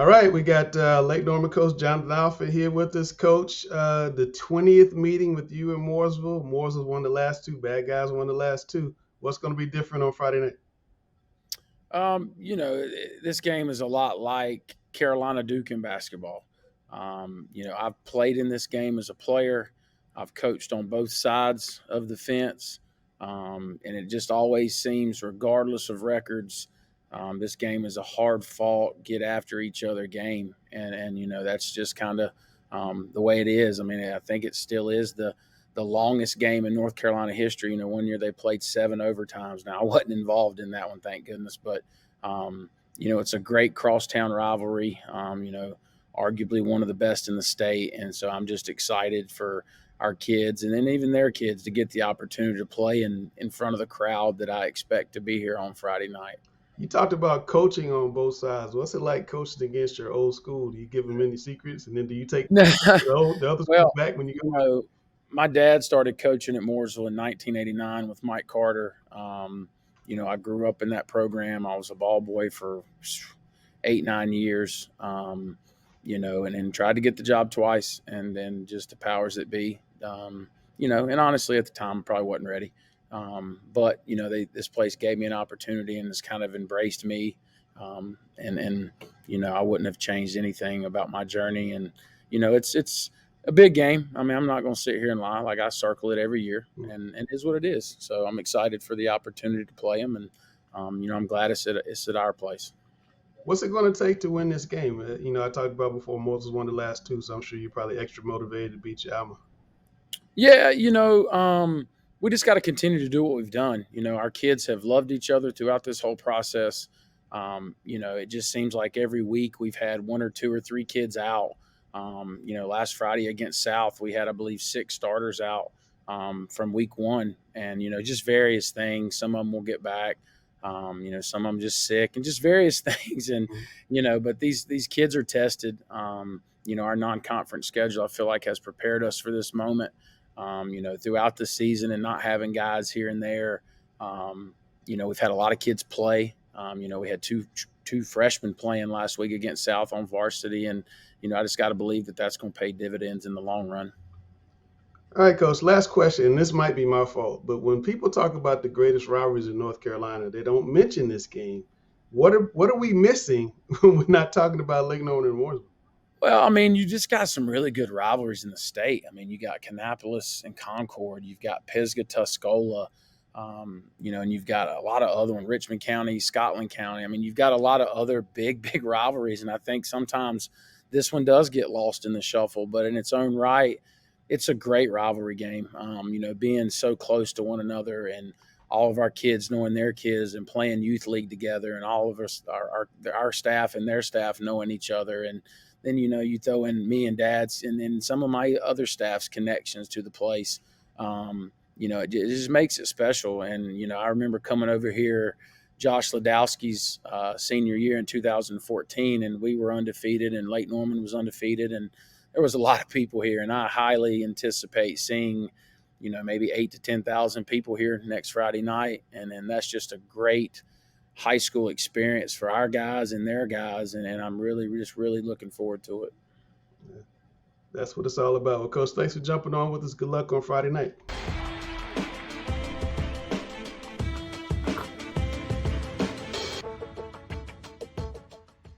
All right, we got Lake Norma coach Jonathan Alford here with us, coach. The 20th meeting with you in Mooresville. Mooresville won the last two. Bad guys won the last two. What's going to be different on Friday night? This game is a lot like Carolina Duke in basketball. I've played in this game as a player. I've coached on both sides of the fence. And it just always seems, regardless of records, this game is a hard fought, get after each other game. And that's just kind of the way it is. I mean, I think it still is the longest game in North Carolina history. One year they played 7 overtimes. Now, I wasn't involved in that one, thank goodness. But, it's a great crosstown rivalry, arguably one of the best in the state. And so I'm just excited for our kids and then even their kids to get the opportunity to play in front of the crowd that I expect to be here on Friday night. You talked about coaching on both sides. What's it like coaching against your old school? Do you give them any secrets? And then do you take the other school Well, back when you you go? know, my dad started coaching at Mooresville in 1989 with Mike Carter. I grew up in that program. I was a ball boy for 8, 9 years, and then tried to get the job twice, and then just the powers that be, and honestly, at the time, I probably wasn't ready. But this place gave me an opportunity and has kind of embraced me. I wouldn't have changed anything about my journey. And, it's a big game. I mean, I'm not going to sit here and lie. Like, I circle it every year, and it is what it is. So I'm excited for the opportunity to play them. And, I'm glad it's at our place. What's it going to take to win this game? I talked about before Moses won the last two, so I'm sure you're probably extra motivated to beat your Alma. Yeah, we just got to continue to do what we've done. Our kids have loved each other throughout this whole process. It just seems like every week we've had one or two or three kids out. Last Friday against South, we had, I believe, 6 starters out from week one, and just various things. Some of them will get back. Some of them just sick and just various things. And but these kids are tested. Our non-conference schedule, I feel like, has prepared us for this moment. Throughout the season and not having guys here and there. We've had a lot of kids play. We had two freshmen playing last week against South on varsity, and I just got to believe that that's going to pay dividends in the long run. All right, Coach, last question, and this might be my fault, but when people talk about the greatest rivalries in North Carolina, they don't mention this game. What are we missing when we're not talking about Lake Norman and Mooresville? Well, I mean, you just got some really good rivalries in the state. I mean, you got Kannapolis and Concord. You've got Pisgah, Tuscola, and you've got a lot of other ones, Richmond County, Scotland County. I mean, you've got a lot of other big rivalries, and I think sometimes this one does get lost in the shuffle. But in its own right, it's a great rivalry game. Being so close to one another and all of our kids knowing their kids and playing youth league together, and all of us, our staff and their staff knowing each other. And then, you throw in me and Dad's and then some of my other staff's connections to the place. It just makes it special. And, I remember coming over here, Josh Ladowski's senior year in 2014, and we were undefeated, and Lake Norman was undefeated. And there was a lot of people here, and I highly anticipate seeing, maybe 8,000 to 10,000 people here next Friday night. And that's just a great high school experience for our guys and their guys, and I'm really looking forward to it. Yeah, that's what it's all about. Well, Coach, thanks for jumping on with us. Good luck on Friday night.